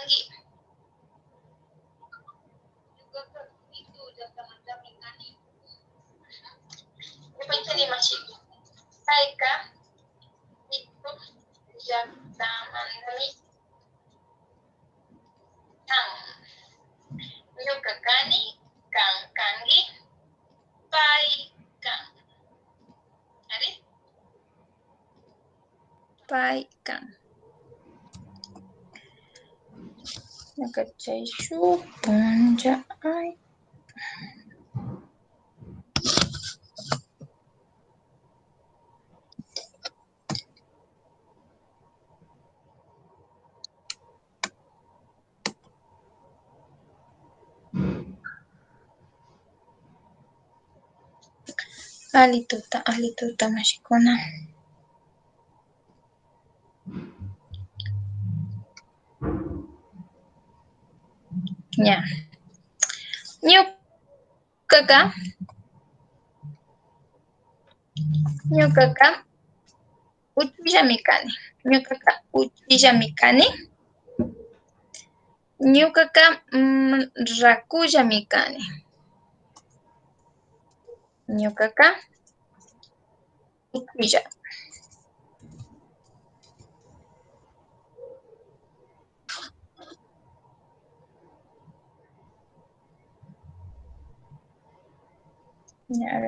kangi. Yupaychani mashiku. Payka itu llaqtamantami kan. Ñuka kani kan kangi pay kan. ¿Ari? Pay kan. Ñuka chay shuk puncha ay. Alituta mashikuna. Ya. Ñukaka uchillami kani. Ñukaka rakullami kani. Ñukaka uchilla. Ya,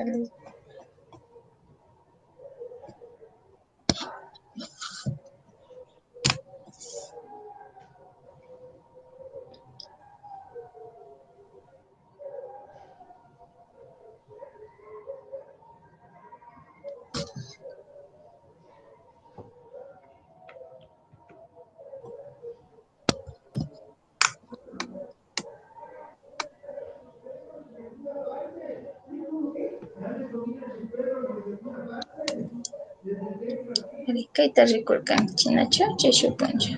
Kayta rikurkanki chinachu chay shuk puncha.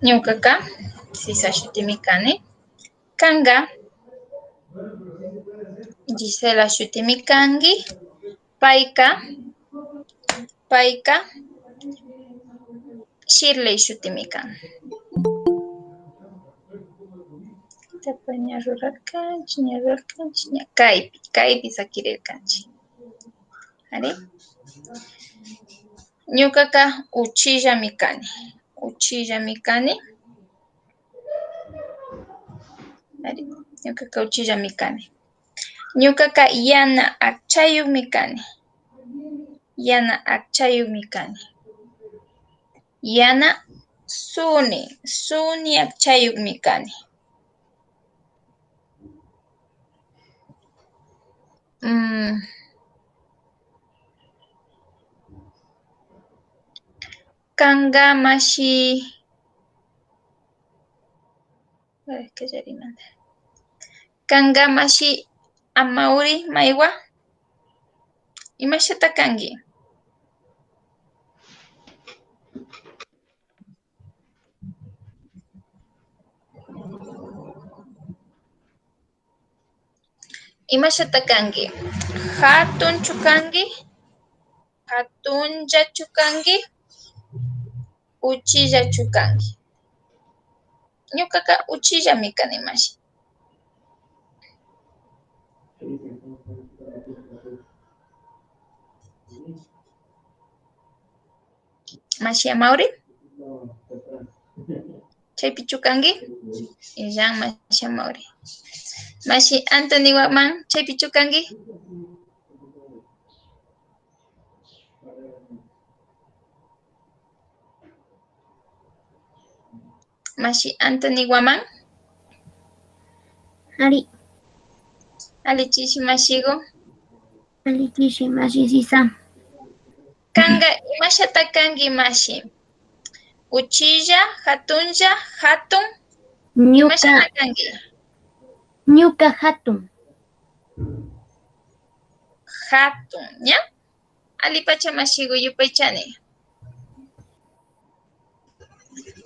Ñukaka Sisa shutimi kani. Kanga Gisela shutimi kangi. Payka Shirley shutimi kan. Ña rurarkanchik ña kaypi sakirirkanchik. ¿Ari? Ñukaka uchillami kani. ¿Ari? Ñukaka uchillami kani. Ñukaka yana akchayuqmi kani. Yana suni akchayuqmi kani. Kanga mashi Amaury maywa. Imashata kangi. Imashata kangi. Hatunchu kangi. Hatunllachu kangi. Uchillachu kangi. Ñukaka uchillami kani mashi. Mashi Amaury. Chaypichu kangi. Illan mashi Amaury. Mashi Anthony Waman chaypichu kangi. Mashi Anthony Waman. Ari. Alichishi mashigo. Alichishi mashi Sisa. Kanga imashata kangi mashi. Uchilla, hatunlla, hatun. Imashata kangi. Ñuka hatun. Hatun, ¿ya? Alipacha mashigo yupaychani.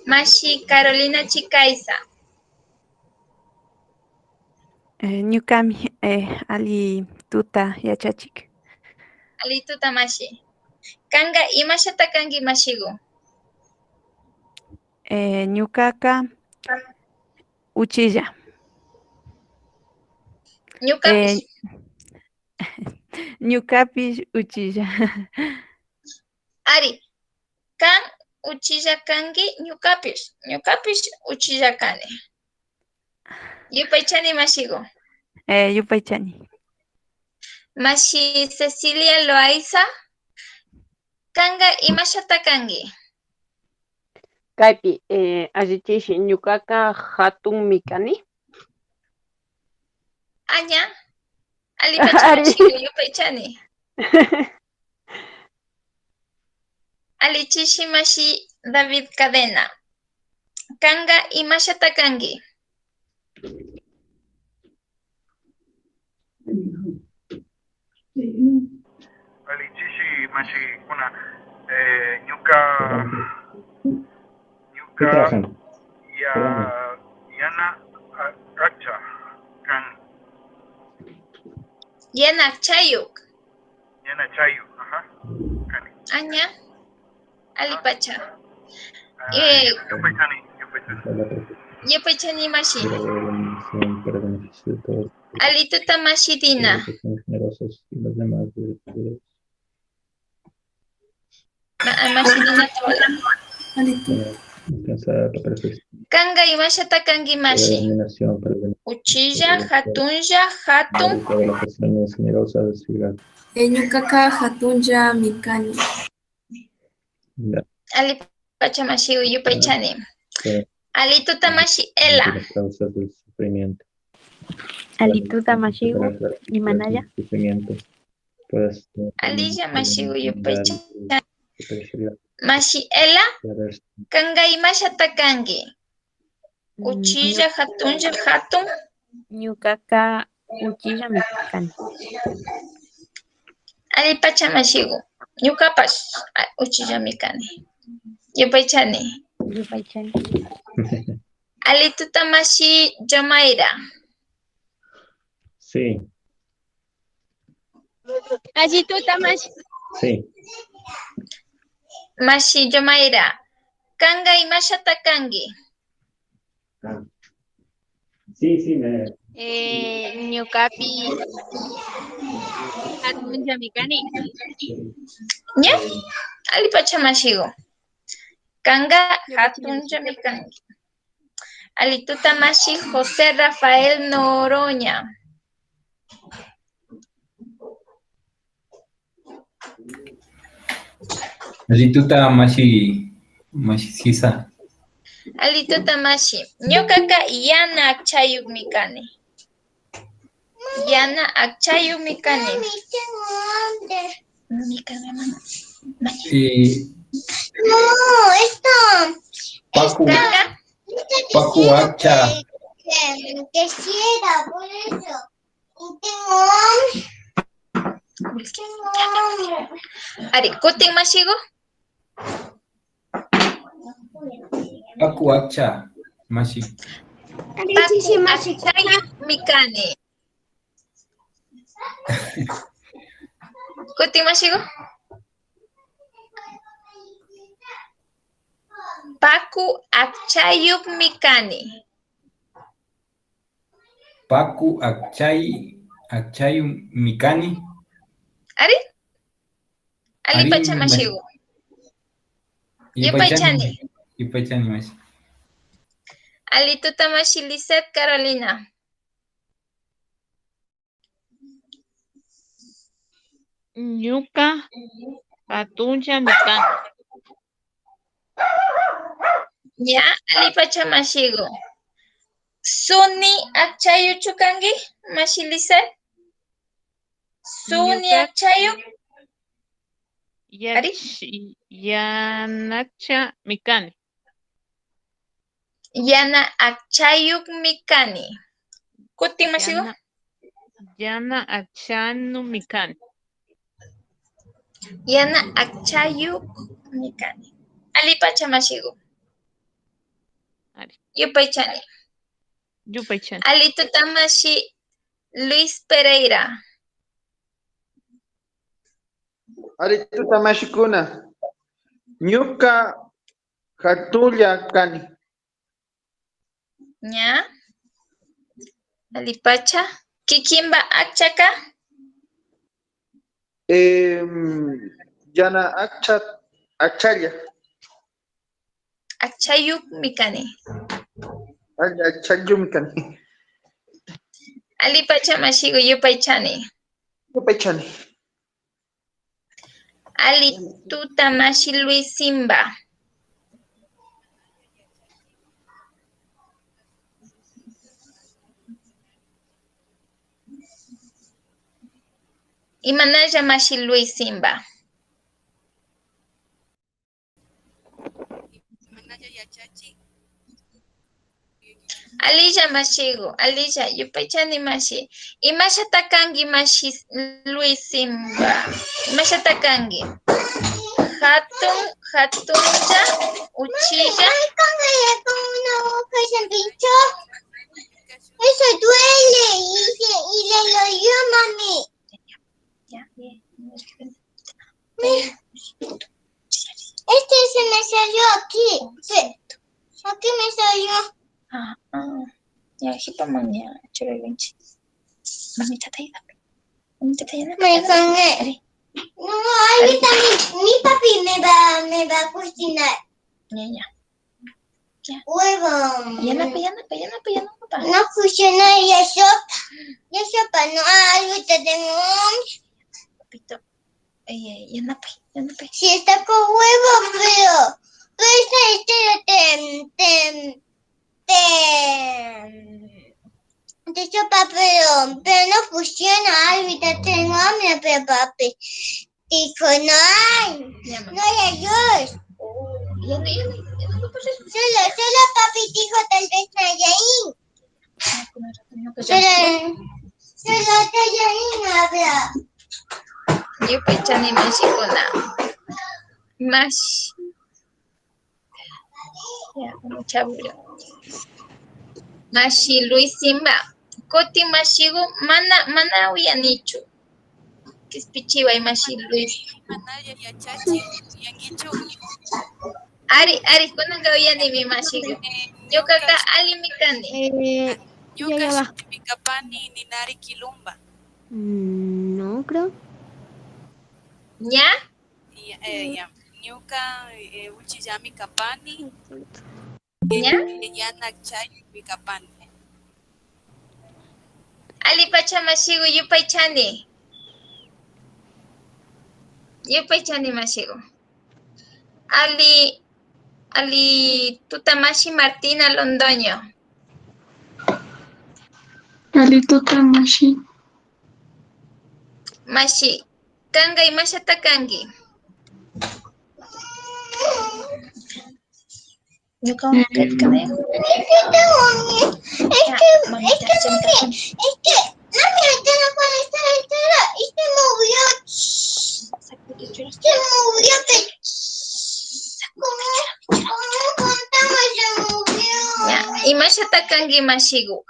Mashi Carolina Chikaisa. Ñukami ali tuta yachachik. Ali tuta mashi. Kanga imashata kangi mashigo. ñukaka uchilla. Ñukapish. Ñukapish uchilla. Ari, kan uchilla kanki ñukapish. Ñukapish uchilla kani. Yupaychani mashigo. Yupaychani. Mashi Cecilia Loaiza. Kanga imashata kangi. Kaypi allichishi ñukaka hatunmi kani. Aña. Alipachamashigo yupaychani. Alichishi mashi David Cadena. Kanga imashata kangi. Alichishi mashi kuna ñuka yana acha kan Yana chayuk. yana chayu kan Aña. Alipacha. Yupaychani mashi. Alituta mashi Dina. Mashi Dina tola. Kanga imashata kangi mashi. Uchilla, hatunja, hatun. Ñukaka hatunlla mikani. Alipacha mashi yupaychani. Alituta mashi Ela. Alituta mashigo imanalla. Alilla mashi yupaychani. Mashi Ela. Kanga imashata kangi. Uchilla, hatunja, hatun. Ñukaka uchilla mikani. Alipacha mashigo. Ñukapash uchilla mikani. Yupaychani. Yupaychani. Alituta mashi Jomaira. Sí, Alituta mashi. sí. Mashi Jomaira. Kanga imashata kangi. Sí, Ñukapi hatunlla mikani. ¿Ya? Alipacha mashigo. Kanga hatunja mikani. Alituta mashi José Rafael Noroña. Alituta mashi sisa. Alituta mashi. Ñukaka yana akchayuk mikani. Yana akchayuk mikani. Mikani mama. No, esto. Paku acha. Quisiera, por eso. Ari, kutin mashigo. Paku acha mashi. Paku akchayuk mikani. Kutin mashigo. Paku akchayuk mikani. Paku akchayu mikani. Ari? Alipacha mashigo. Yupaychani. Yupaychani mashi. Alituta mashi Lisette Carolina. Ñuka hatunlla mikani. Ya, alipacha mashigo. Suni akchayu chukangi, mashi Lisette. Suni akchayu. Yanacha mikani. Yana akchayuk mikani. Kutin mashigo. Yana achanu mikani. Yana akchayuk mikani. Alipacha mashigo. Yupaychani. Alituta mashi Luis Pereira. Alituta mashikuna. Ñuka Hatulla kani. ña alipacha kikimba akchaka Yana achalla. akchayukmi kani Achallumi kani. alipacha mashigu yupaychani Yupaychani. ali tuta mashi Luis Simba imanalla mashi Luis Simba Alilla mashigu, Alilla, yupaychani mashi. Imashata kangi mashi Luis Simba. Imashata kangi. Hatunja, uchilla. Eso duele y le dolió, mami. Ya, Este se me salió aquí. Aquí me salió. Ya, hipamanya, chure benchi. Mami tatayda. Mami tatayda. Me cansé. No, ahorita mi papi me va a cocinar. Ya. Huevo. Ya no, papá. No funciona ya sopa, no, ahorita tengo. Papito. Ya no. Sí, está con huevo, pero de sopa, pero no funciona. Ahorita tengo hambre, pero papi dijo, no hay arroz. Ya no, Solo papi dijo tal vez Nayaín. Solo Nayaín habla. Yupaychani mashikuna. Mash. Ya, mucha bulla. Mashi Luis Simba. Koti mashigu mana uyanichu. Kispichiwa mashi Luis. Ari kunanga uyani mi mashigu. Yo kaka ali mikani. Ya va. No, creo. ¿Ya? Ali pachamashigu yupaychani. Yupaychani mashigu. Ali tutamashi Martina Londoño. Ali tutamashi. Mashi. Kanga y mashata kangi. Yo como que Es que mami, usted no puede estar entera y se movió. Imashata kangi mashigu.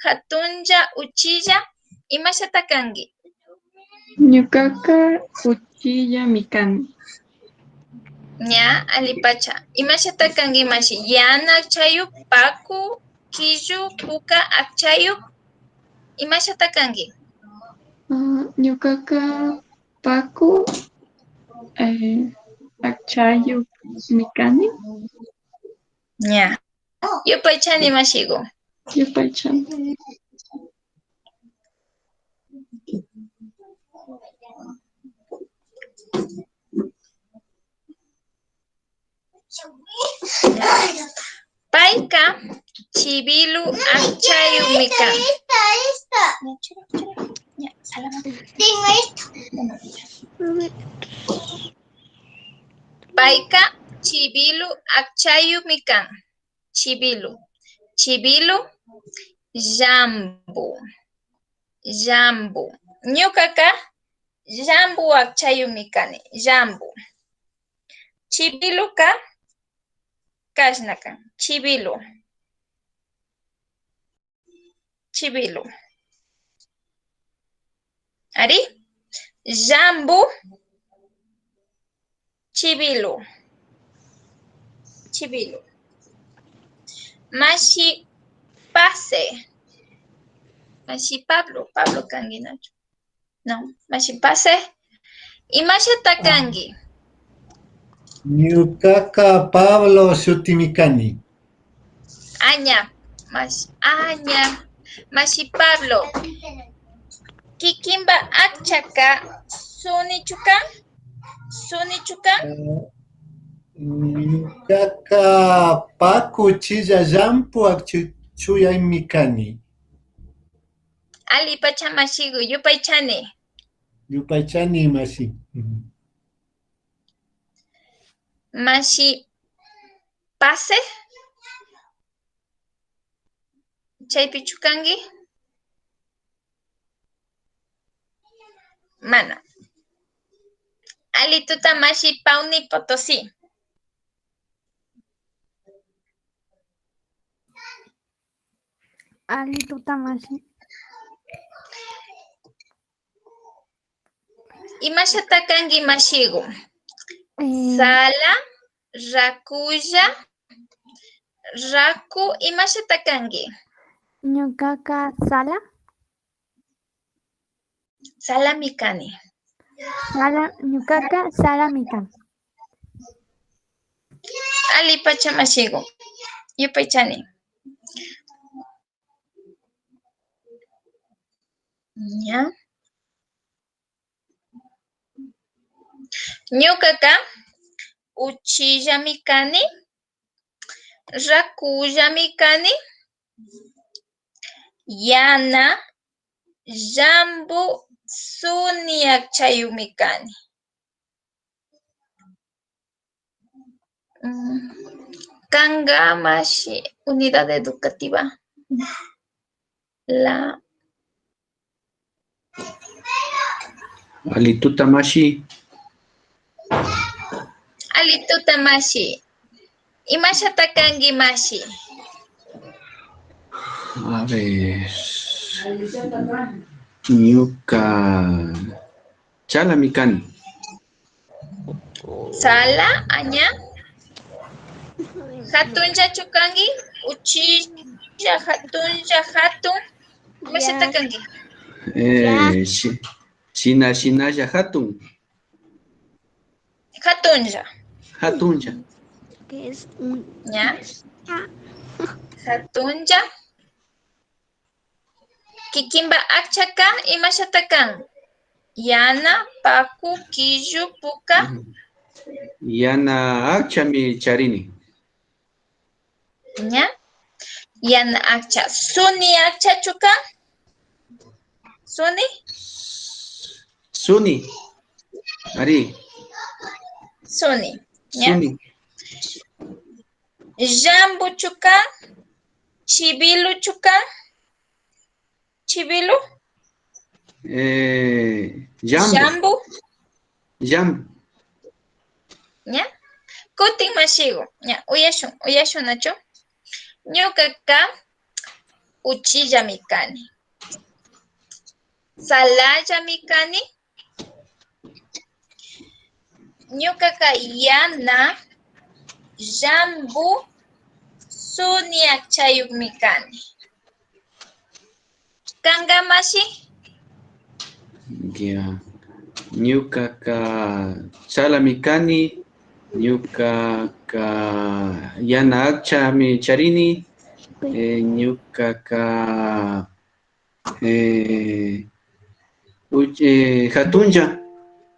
Hatunja, uchilla. Imashata kangi. Ñukaka uchilla mikani. Ña, alipacha. Imashata kangi mashi. Yana akchayu, paku, killu, puka, akchayu. Imashata kangi. Ñukaka paku, akchayu mikani. Ña. Yupaychani mashigu. Yupaychani. Paika chibilu akchayu mikan. Esta. Tengo esto. Paika chibilu akchayu mikan. Chibilu jambu. Ñukaka jambu akchayu mikani. Jambu. Chibiluka kashnaka. Chibilu. Ari? Jambu. Chibilu. chibilu. Mashi pase. Mashi Pablo. Pablo kangi nacho. No, mashi pase. Y mashi takangi. Ñukaqa Pablo Sutimikani. Aña. Aña. Mashi Pablo. Kikimba achaka. Suni chukan. Suni chukan. Ñukaqa Paku chilla llampu chuyaymikani. Ali pacha mashigu. Yupaychani. Yupaychani masi. Mashi pase. Chaypi chukangi. Mana. Ali tuta mashi Pauni Potosí. Ali tutamashi. Y masha takangi mashigu. Sala, rakuya, raku y masha takangi. Ñukaqa Sala. Sala mikani. Ñukaqa Sala mikani. Ali pacha mashigu. Yupaychani. Ya. Ñukaqa uchilla mikani. Rakuya mikani. Yana Jambu Suniak Chayumikani. Kanga mashi unidad educativa. La Alituta mashi. Alituta mashi. Y masha takangi mashi. A ver. Ñuka Chala mikani. Sala aña. Hatunja chukangi. Uchilla hatunja hatun. Masha takangi. Shinaya hatun. Hatunja. Hatunja. Que es un... ¿Ya? Hatunja. Kikimba achaka y mashatakan. Yana, Paku, Kiju, Puka. Yana achami charini. ¿Ya? Yana acha. Suni acha chuka. Suni. Suni. Ari. Suni. ¿Ya? Suni. Jambu chuka. Chibilu chuka. Chibilu. Jambu. Jambu. ¿Ya? Kutin mashigo. ¿Ya? Uyashun nacho. Ñukaqa uchilla mikani. Salaya mikani. Ñukaqa yana Jambu Suniak Chayuk mikani. Kanga mashi? Ya. Ñukaqa Chala mikani. Ñukaqa yana achami charini. Ñukaqa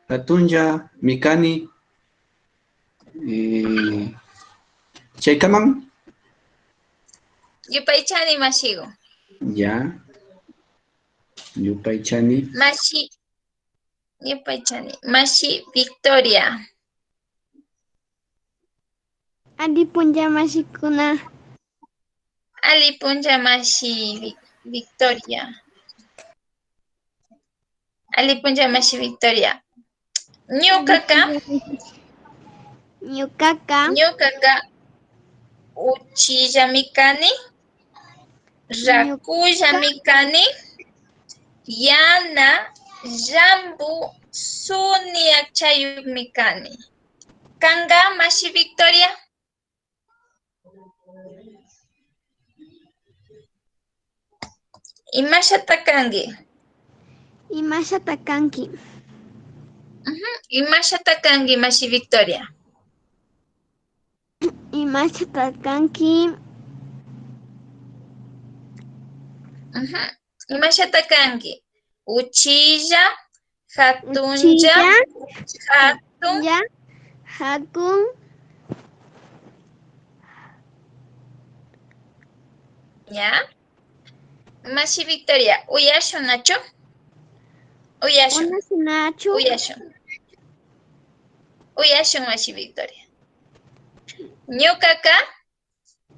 Hatunja mikani. Chaykaman. Yupaychani mashigo. Ya. Yupaychani. Mashi. Yupaychani. Mashi Victoria. Alipunja mashikuna. Alipunja mashi Victoria. Alipunja mashi Victoria. Ñukaqa uchilla mikani. Rakuya mikani. Yana Jambu Suniak Chayuk mikani. Kanga mashi Victoria. Imashata kanki. Imashata kanki. Imashata kanki, Mashi Victoria. Imashata kanki. Imashata kanki. Uchilla, hatunja, Uchilla, hatun, hatun, ¿ya? Mashi Victoria, uyashun nacho. Uyashun. Nacho. Uyashun. Uyashun, Mashi Victoria. Ñukaka.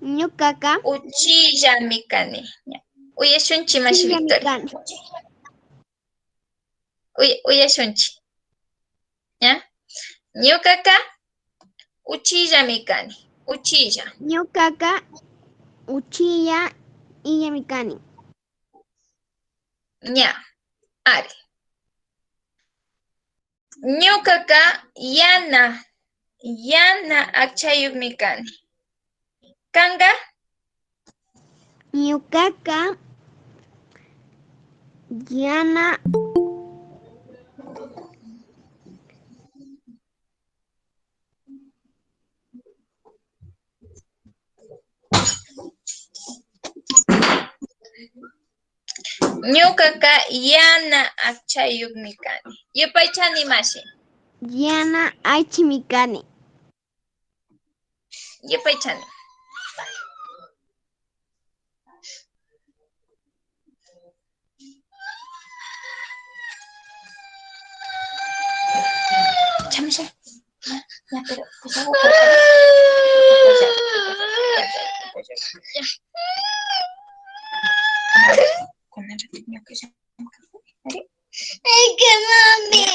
Ñukaka. Uchilla mikani. Uyashunchi, Mashi Victoria. Uyashunchi. ¿Ya? Ñukaka. Uchilla mikani. Uchilla. Ñukaka. Uchilla y mikani. Ña. Ari. Ñukaka yana akchayuk mikani. Kanga. Ñukaka yana Ñukaka yana akchayuk mikani. Yupaychani Mashi. yana aichi mikani. Yupaychani. Chamasha. Ya, pero pues hago ¡Ay, qué mami!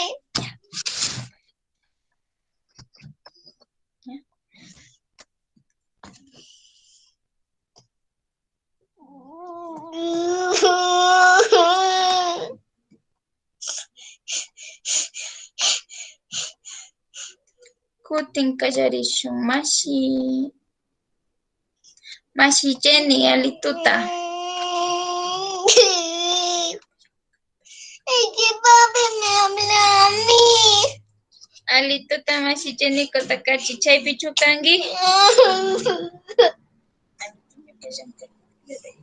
Kutin kallarishun Mashi Jenny alituta. ¡Ay, qué papi me habla a mí! Alituta Mashi Jenny kotakachi chaypi chukangi.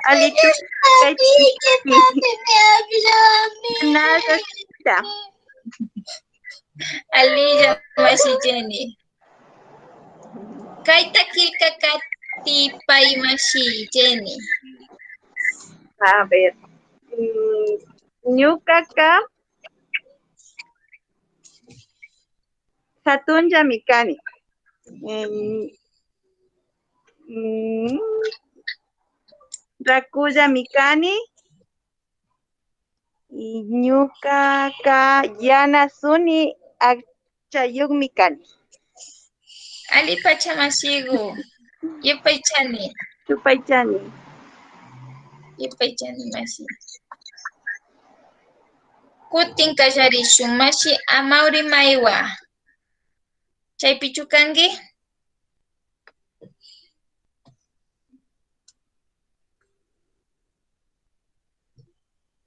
Alituta. Papi, ¿qué papi me habla a mí? Nada. Alilla Mashi Jenny. Kaita kilka kati pay Mashi Jenny. A ver. Ñukaka hatunlla mikani. Rakulla mikani. Y ñukaka yana suni akchayuk mikani. Ali Pachamasigu. Yupaychani. Yupaychani. Yupaychani Mashi. Kutin kallarishun Mashi Amauri Maiwa. Chaypi chukangi.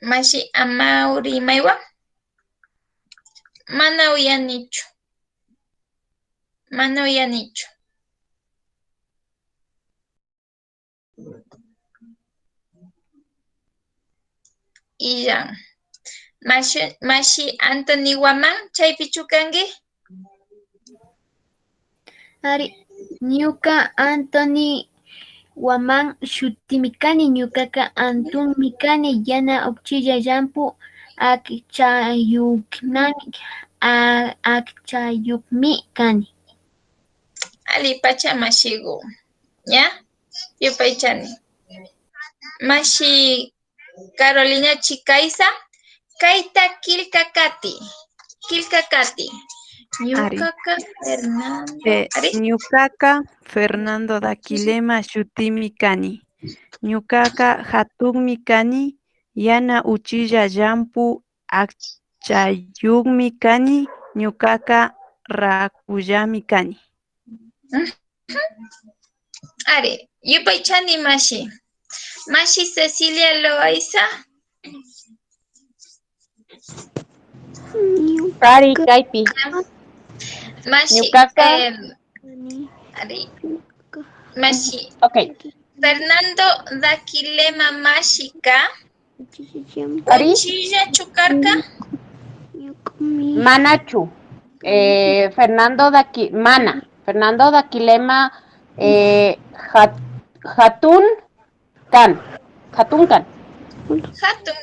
Mashi Amauri Maiwa. Mana uyanichu. Mana uyanichu. Iyan. Mashi Anthony Waman chaypi chukangi. Ari, ñuka Anthony Waman shutimikani ñukaka Antun mikani yana ukchilla llampu akchayukmi kani. Ali Pachamashigu. ¿Ya? Yupaychani. Mashi Carolina Chikaisa. Kaita kilkakati. Ñukaka Fernando. Ñukaka Fernando Daquilema shutimikani. Ñukaka hatunmi kani. Yana uchilla llampu akchayukmi kani. Ñukaka rakullami kani. Are, yupaychani mashi. Mashi Cecilia Loaiza. Kari Kaipi. Mashi. Ñukaqa. Are. Mashi. Okay. Fernando Daquilema Mashika. Ari. Uchilla Chucarca. Manachu. Fernando Daquilema Hatun Kan. Hatun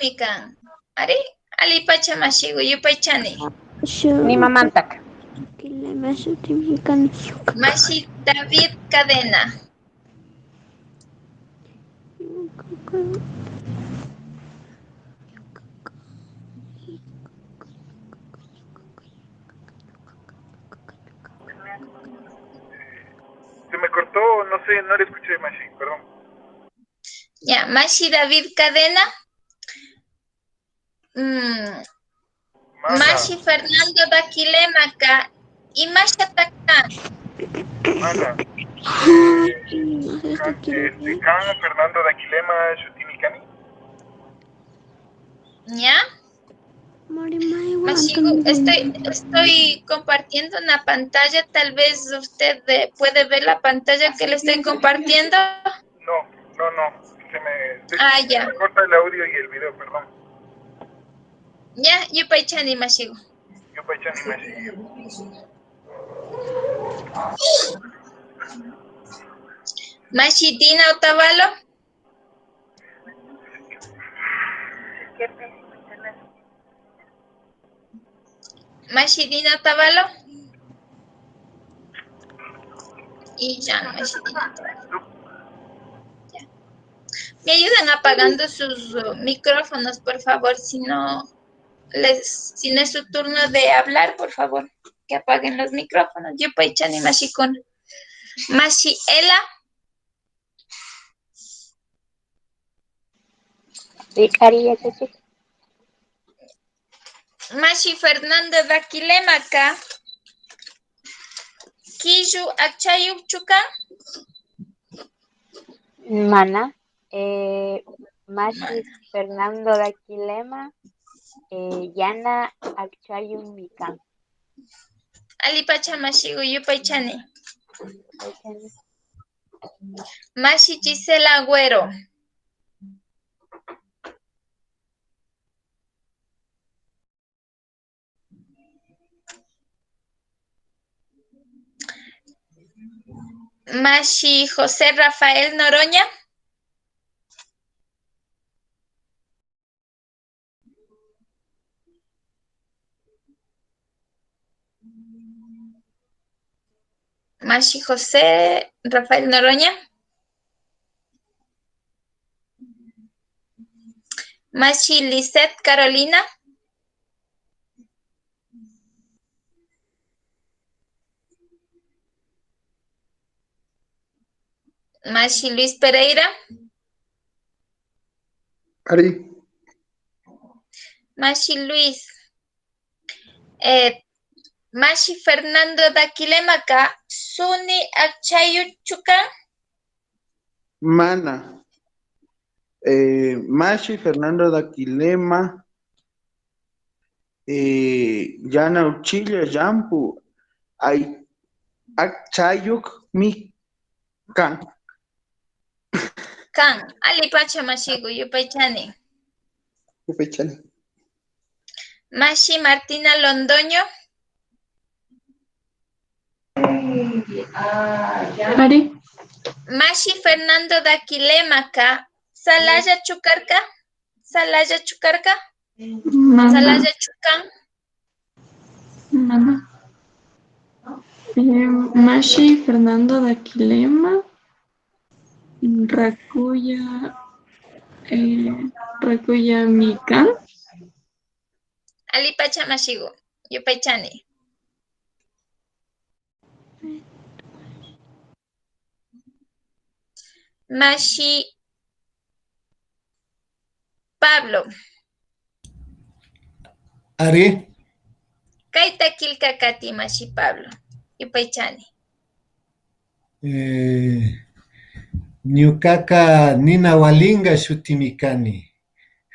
mikan. Are. Ali Pachamashigo Yupaychani. Ni mamantak. Mashi David Cadena. Se me cortó, no sé, no le escuché, Mashi, perdón. Ya, Mashi David Cadena. Mashi Fernando Daquilemaca y Masha Tacan. Mana. Can Fernando Daquilema Shutimicani. ¿Ya? Mashigo, estoy compartiendo una pantalla. Tal vez usted puede ver la pantalla que le estoy compartiendo. No. Ya. Me corta el audio y el video, perdón. Ya, Yupaychani Mashigo. Mashi Dina Otavalo. Mashi Dina Otavalo. Y ya, Mashi Dina Otavalo. Ya. Me ayudan apagando sus micrófonos, por favor, si no es su turno de hablar, por favor, que apaguen los micrófonos. Yo Paichani Mashikon. Mashi Ela. Mashi Fernando Daquilemaca. Kiju Akchayuk Chuka. Mana. Mashi Fernando Daquilema. Yana Akchayun Mikan. Ali Pachamashigu Yupaychani. Mashi Gisela Agüero. Mashi José Rafael Noroña. Mashi José Rafael Noroña. Mashi Lisette Carolina. Mashi Luis Pereira. Ari. Mashi Luis. Mashi Fernando Daquilemaca. Suni Akchayuchuca. Mana. Mashi Fernando Daquilema. Yana Uchilla Jampu. Akchayuk mi kan. Kan. Ali Pachamashigu Yupaychani. Mashi Martina Londoño. Ari. Mashi Fernando Daquilemaca. Salaya Chucarca. Salaya Chucarca. Salaya Chucan. Mana. Mashi Fernando Daquilema. Rakuya Mikan. Ali Pachamashigu Yupaychani. Mashi Pablo. Ari. Kaita Kilkakati Mashi Pablo. Yupaychani. Ñukaqa nina walinga shutimi kani.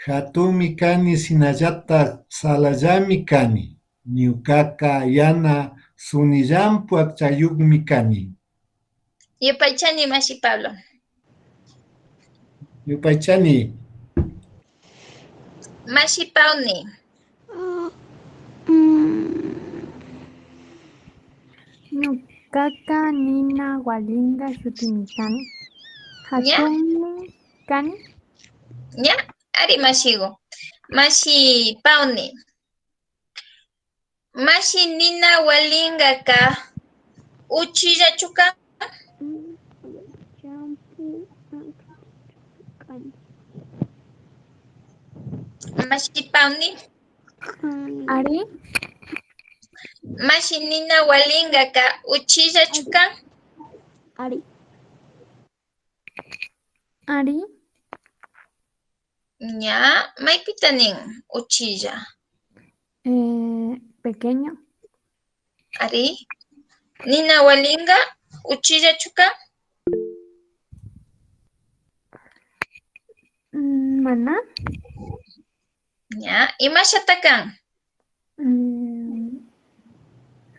Hatunmi kani sinallata salallami kani. Ñukaqa yana sunillampu akchayuqmi kani. Yupaychani Mashi Pablo. Yupaychani. Mashi Pauni. Ñukaqa nina walinga shutimi kani. Hatunmi kani. ¿Ya? Ari Mashigo. Mashi Pauni. Mashi nina walinga ka uchilla chuka. Mashi Pauni. Ari. Mashi nina walinga ka uchilla chuka. Ari. Ari. Ya, maipitanin uchilla. Pequeño. Ari. Nina walinga uchilla chuka. Mana. Ya, imashatakan.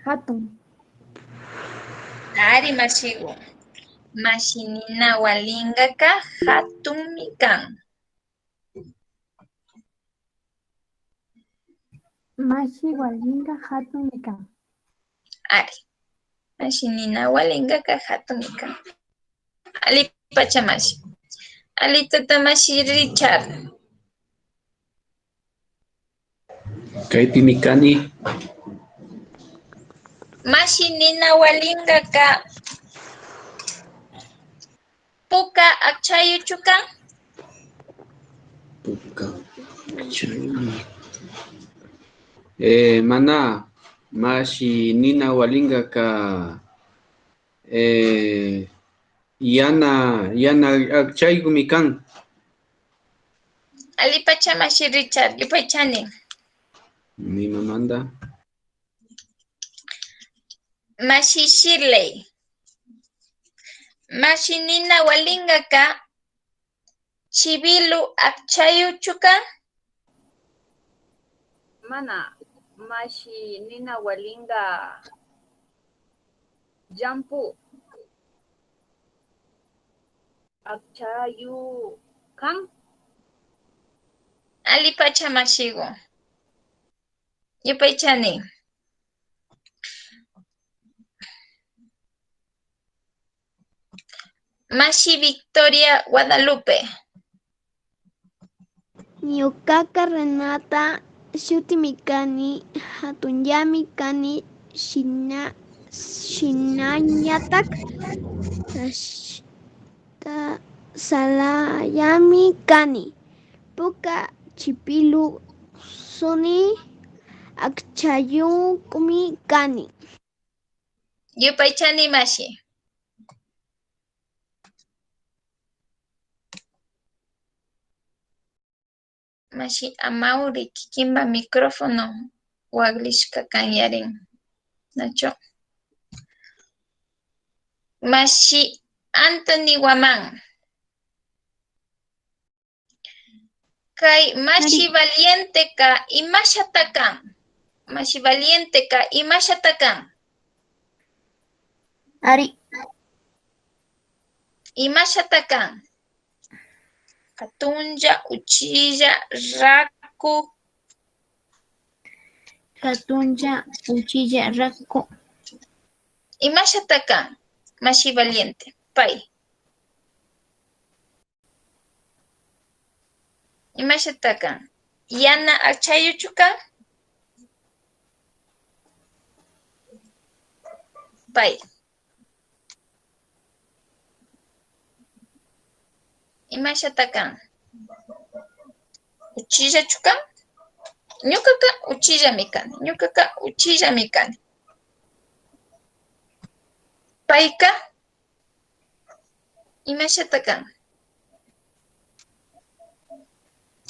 Hatun. Ari Mashigo. Mashi nina walinga ka hatun mikan. Mashi walinga hatun mikan. Ari. Mashi nina walinga ka hatun mikan. Ali Pachamashi. Ali Tatamashi Richard. Kaypi mikani. Mashi nina walinga ka puka akchayu chuka. Puka akchayu. Mana. Mashi nina walinga ka yana akchayu mikan. Ali Pachamashi Richard. Yupaychani. Mi mamanda. Mashi Shirley. Mashi nina walinga ka chibilu akchayu chuka. Mana, mashi nina walinga jampu akchayu kan. Ali Pachamashigo. Yupaychani. Mashi Victoria Guadalupe. Ñukaqa Renata shutimi kani, hatunyami kani, shinañatak salayami kani, puka chipilu suni akchayukmi kani. Yupaychani Mashi. Mashi Amauri kikimba micrófono waglishka kanyarin. Nacho. Mashi Anthony Guamán. Kay Mashi Valiente ka imashatakan. Mashi Valiente ka imashatakan. Ari. Imashatakan. Katunja, uchilla, raku. Katunja, uchilla, raku. Imashatakan. Mashi Valiente. Pai. Imashatakan. Yana achayuchukan. Pai. Imashatakan. Uchilla chukan. Ñukaka uchilla mikani. Ñukaka uchilla mikani. Paika. Imashatakan.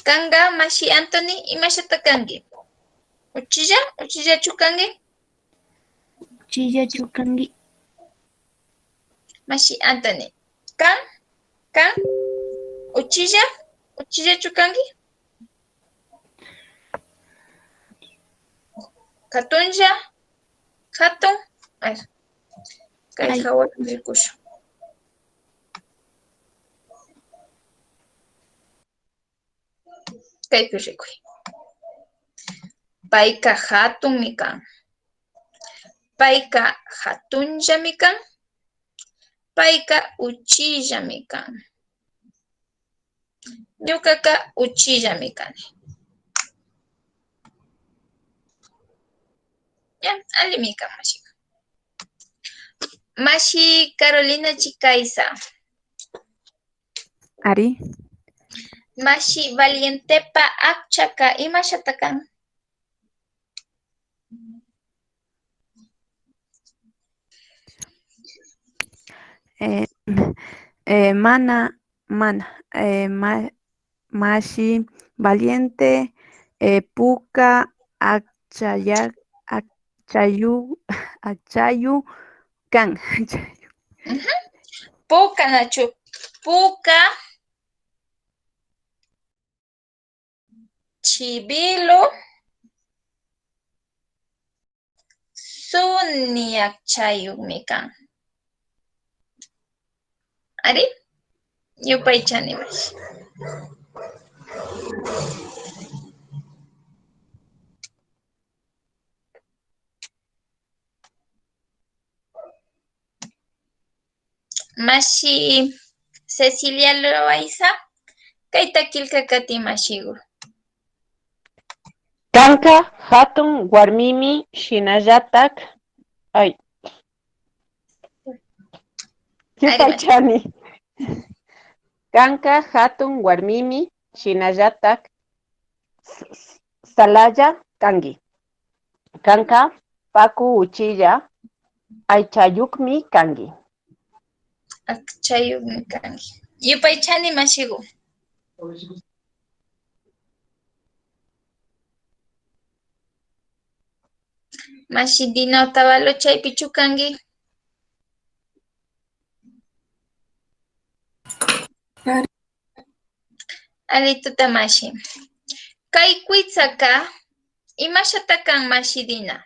Kanga Mashi Anthony imashatakangi. Uchilla chukangi. Uchilla chukangi. Mashi Anthony. Kan Kan? Uchilla? Uchilla chukangi? Katunja? Hatun? A ver. Kay Ay. hawa rikushu. Kaypi rikuy. Payka hatunmi kan. Payka hatunllami kan. Payka uchillami kan. Ñuqaqa uchillami kani. Ya, allimi kan mashiqa. Mashi Carolina Chicaiza. Ari. Mashi Valientepa Akchaka imashata kan? Mana Mashi Valiente Puka Akchayu kan. Puka nachu. Puka Chibilo Suni Akchayuqmi kan. Ari? Yupaychani mashi. Mashi Cecilia Loaiza, kayta kilka kati mashigu. Kanka hatun warmimi shinallatak ay yupaychani. Kanka hatun warmimi shinallatak salaya kangi. Kanka paku uchilla aychayukmi kangi. Akchayuqmi kangi. Yupaychani mashigu. Mashi Dina Otavalo chaypi chukangi. Alituta mashi. Kay kwitsaka imashata kan mashi Dina?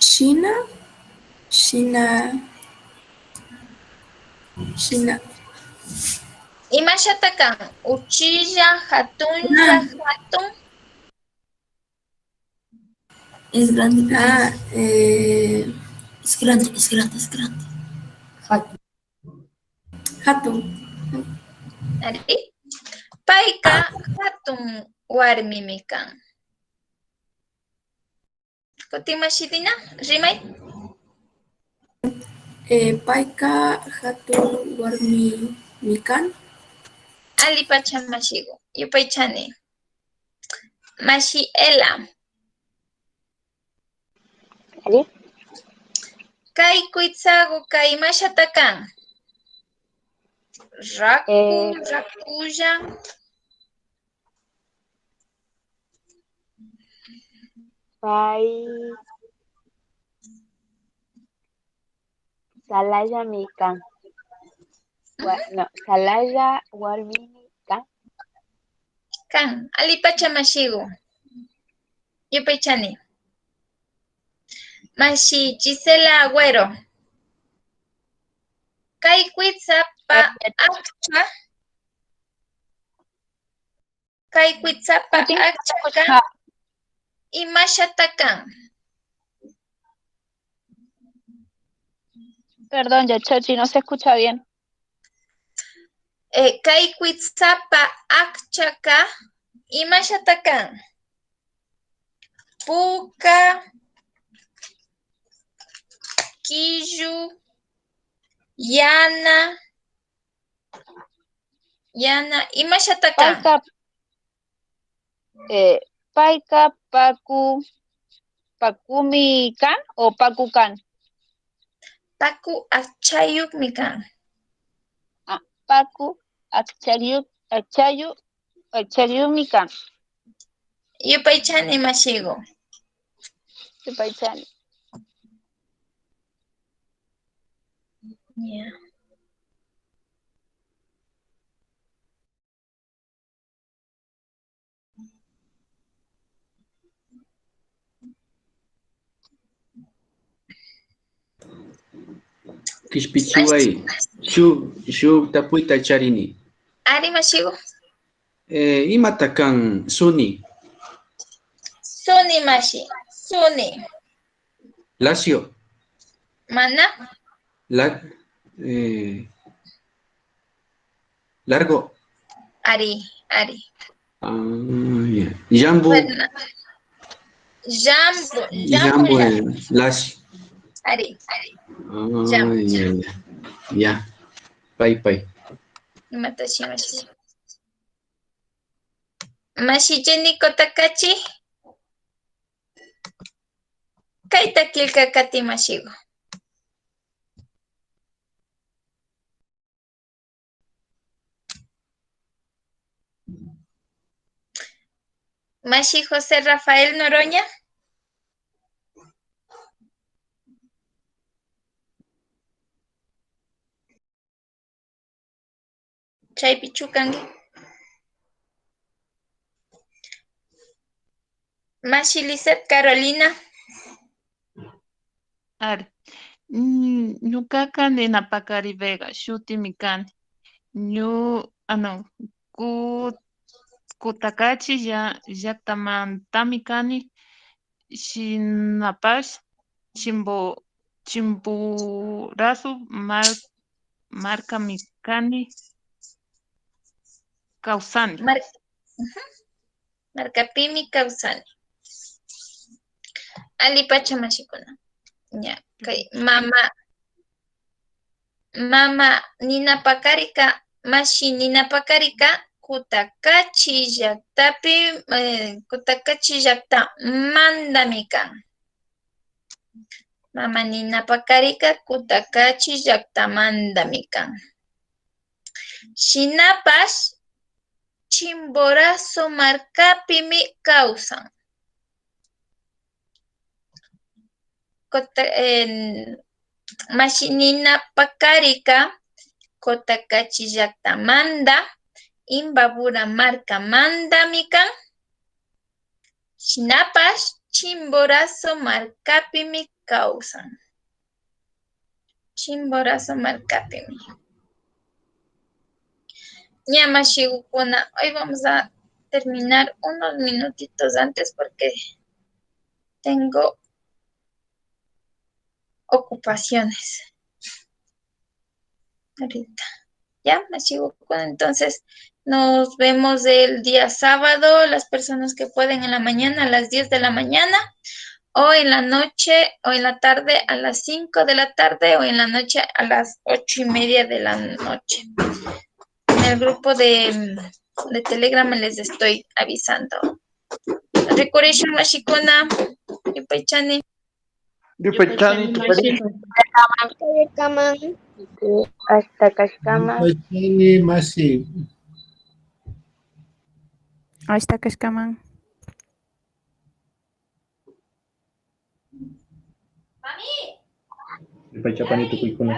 Shina. Imashata kan? Uchilla, hatunlla, hatun. Es grande. Es grande. Hatun. Ari? Payka hatun warmimi kan. Kutin mashi Dina, rimay. Payka hatun warmi kan. Ali pacha mashigu. Yupaychani. Mashi Ela. Ali. Kay kwitsagu kay mashata kan? Rakulla. Pay salaya mi kan. No, salaya warmimi kan. Kan, ali pacha mashigu. Yupaychani. Mashi Gisela Agüero. Kay kwitsapa akcha. Kay kwitsapa akcha kan. Imashata kan. Perdón, Yachachi, no se escucha bien. Kay kwitsapa akchaka imashata kan. Puka, Killu, Yana, imashata kan. Payka Pakumi kan o Paku kan? Paku Akchayuqmi kan. Paku Akchayuqmi kan. Yupaychani mashigu. Yupaychani. Ya. Kishpichiway. Shu tapuita charini. Ari mashigo. Imata kan suni. Suni mashi. Suni. Lacio. Mana. Largo. Ari. Yeah. Jambu. Jambu. Lacio. Ari. Ya. Pai. Matashi mashi. Mashi Jenny Kotakachi. Kaita kilka kati mashigo. Mashi José Rafael Noroña. Chay pichukangi. Mashi Lizeth Carolina. Ari. Ñukaka Ninapakari Vega, shutimi kani. Kutakachi llaqtamantami kani. Shinapash Chimburazo markami kani. Kawsani. Markapimi kawsani. Ali pacha mashikuna. Ya, kay mama Ninapakarika, mashi Ninapakarika Kutakachi llaqta mandami kan. Mama Ninapakarika Kutakachi llaqta mandami kan. Shinapash Chimborazo markapimi kawsan. Mashi Ninapakarika Kutakachi llaqtamanta Imbabura markamantami kan. Shinapash Chimborazo markapimi kawsan. Chimborazo markapimi. Ya mashigukuna, hoy vamos a terminar unos minutitos antes porque tengo ocupaciones. Ahorita. Ya, mashigukuna, entonces nos vemos el día sábado, las personas que pueden en la mañana a las 10 de la mañana, o en la noche, o en la tarde a las 5 de la tarde, o en la noche a las 8:30 de la noche. En el grupo de Telegram les estoy avisando. Recuerden, mashikuna, Yupaychani. Yupaychani, Hasta Kashkama. Yupaychani, Masi. Hasta Kashkaman. Yupaychapani tukuykuna.